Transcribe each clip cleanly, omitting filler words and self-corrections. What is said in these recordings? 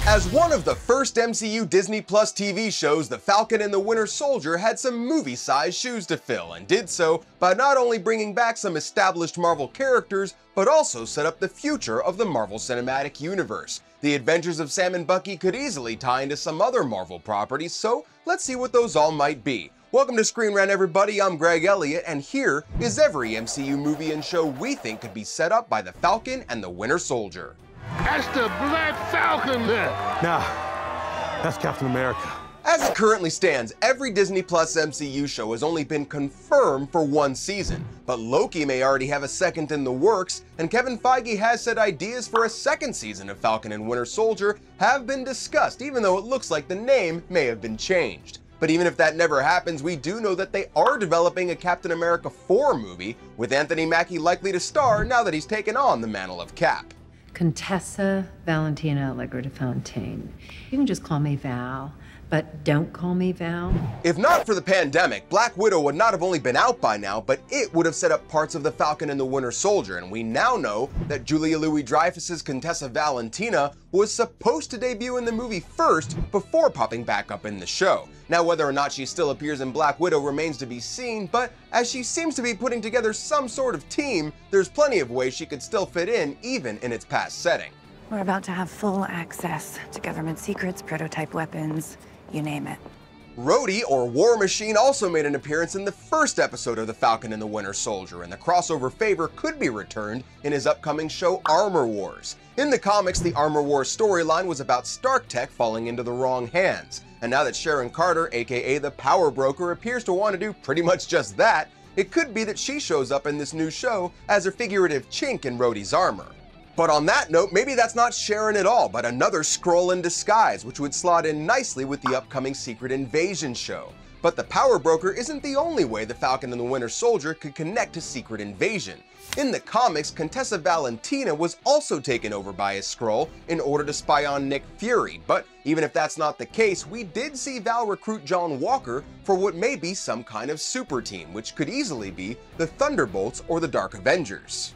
As one of the first MCU Disney Plus TV shows, The Falcon and the Winter Soldier had some movie-sized shoes to fill, and did so by not only bringing back some established Marvel characters, but also set up the future of the Marvel Cinematic Universe. The adventures of Sam and Bucky could easily tie into some other Marvel properties, so let's see what those all might be. Welcome to Screen Rant, everybody. I'm Greg Elliott, and here is every MCU movie and show we think could be set up by The Falcon and the Winter Soldier. That's the Black Falcon there. Nah, that's Captain America. As it currently stands, every Disney Plus MCU show has only been confirmed for one season, but Loki may already have a second in the works, and Kevin Feige has said ideas for a second season of Falcon and Winter Soldier have been discussed, even though it looks like the name may have been changed. But even if that never happens, we do know that they are developing a Captain America 4 movie, with Anthony Mackie likely to star now that he's taken on the mantle of Cap. Contessa Valentina Allegra de Fontaine. You can just call me Val, but don't call me Val. If not for the pandemic, Black Widow would not have only been out by now, but it would have set up parts of The Falcon and the Winter Soldier, and we now know that Julia Louis-Dreyfus's Contessa Valentina was supposed to debut in the movie first before popping back up in the show. Now, whether or not she still appears in Black Widow remains to be seen, but as she seems to be putting together some sort of team, there's plenty of ways she could still fit in, even in its past setting. We're about to have full access to government secrets, prototype weapons, you name it. Rhodey, or War Machine, also made an appearance in the first episode of The Falcon and the Winter Soldier, and the crossover favor could be returned in his upcoming show Armor Wars. In the comics, the Armor Wars storyline was about Stark Tech falling into the wrong hands, and now that Sharon Carter, aka the Power Broker, appears to want to do pretty much just that, it could be that she shows up in this new show as a figurative chink in Rhodey's armor. But on that note, maybe that's not Sharon at all, but another Skrull in disguise, which would slot in nicely with the upcoming Secret Invasion show. But the Power Broker isn't the only way the Falcon and the Winter Soldier could connect to Secret Invasion. In the comics, Contessa Valentina was also taken over by a Skrull in order to spy on Nick Fury, but even if that's not the case, we did see Val recruit John Walker for what may be some kind of super team, which could easily be the Thunderbolts or the Dark Avengers.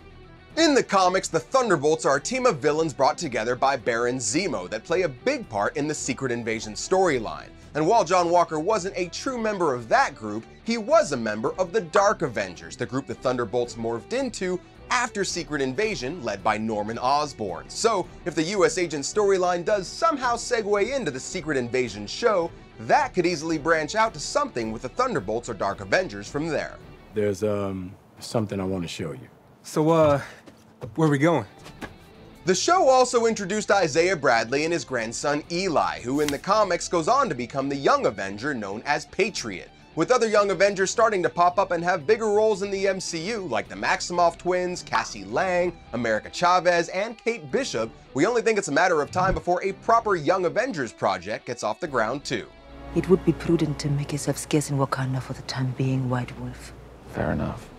In the comics, the Thunderbolts are a team of villains brought together by Baron Zemo that play a big part in the Secret Invasion storyline. And while John Walker wasn't a true member of that group, he was a member of the Dark Avengers, the group the Thunderbolts morphed into after Secret Invasion, led by Norman Osborn. So, if the US Agent storyline does somehow segue into the Secret Invasion show, that could easily branch out to something with the Thunderbolts or Dark Avengers from there. There's, something I want to show you. So, where are we going? The show also introduced Isaiah Bradley and his grandson Eli, who in the comics goes on to become the Young Avenger known as Patriot, with other Young Avengers starting to pop up and have bigger roles in the MCU, like the Maximoff twins, Cassie Lang, America Chavez, and Kate Bishop. We only think it's a matter of time before a proper Young Avengers project gets off the ground too. It would be prudent to make yourself scarce in Wakanda for the time being, White Wolf. Fair enough.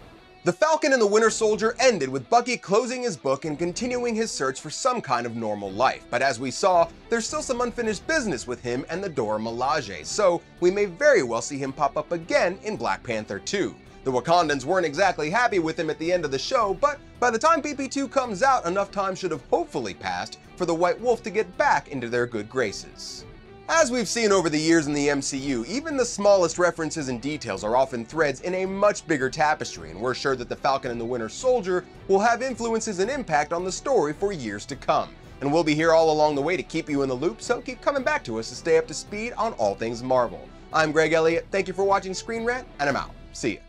The Falcon and the Winter Soldier ended with Bucky closing his book and continuing his search for some kind of normal life, but as we saw, there's still some unfinished business with him and the Dora Milaje, so we may very well see him pop up again in Black Panther 2. The Wakandans weren't exactly happy with him at the end of the show, but by the time PP2 comes out, enough time should have hopefully passed for the White Wolf to get back into their good graces. As we've seen over the years in the MCU, even the smallest references and details are often threads in a much bigger tapestry, and we're sure that the Falcon and the Winter Soldier will have influences and impact on the story for years to come. And we'll be here all along the way to keep you in the loop, so keep coming back to us to stay up to speed on all things Marvel. I'm Greg Elliott, thank you for watching Screen Rant, and I'm out. See ya.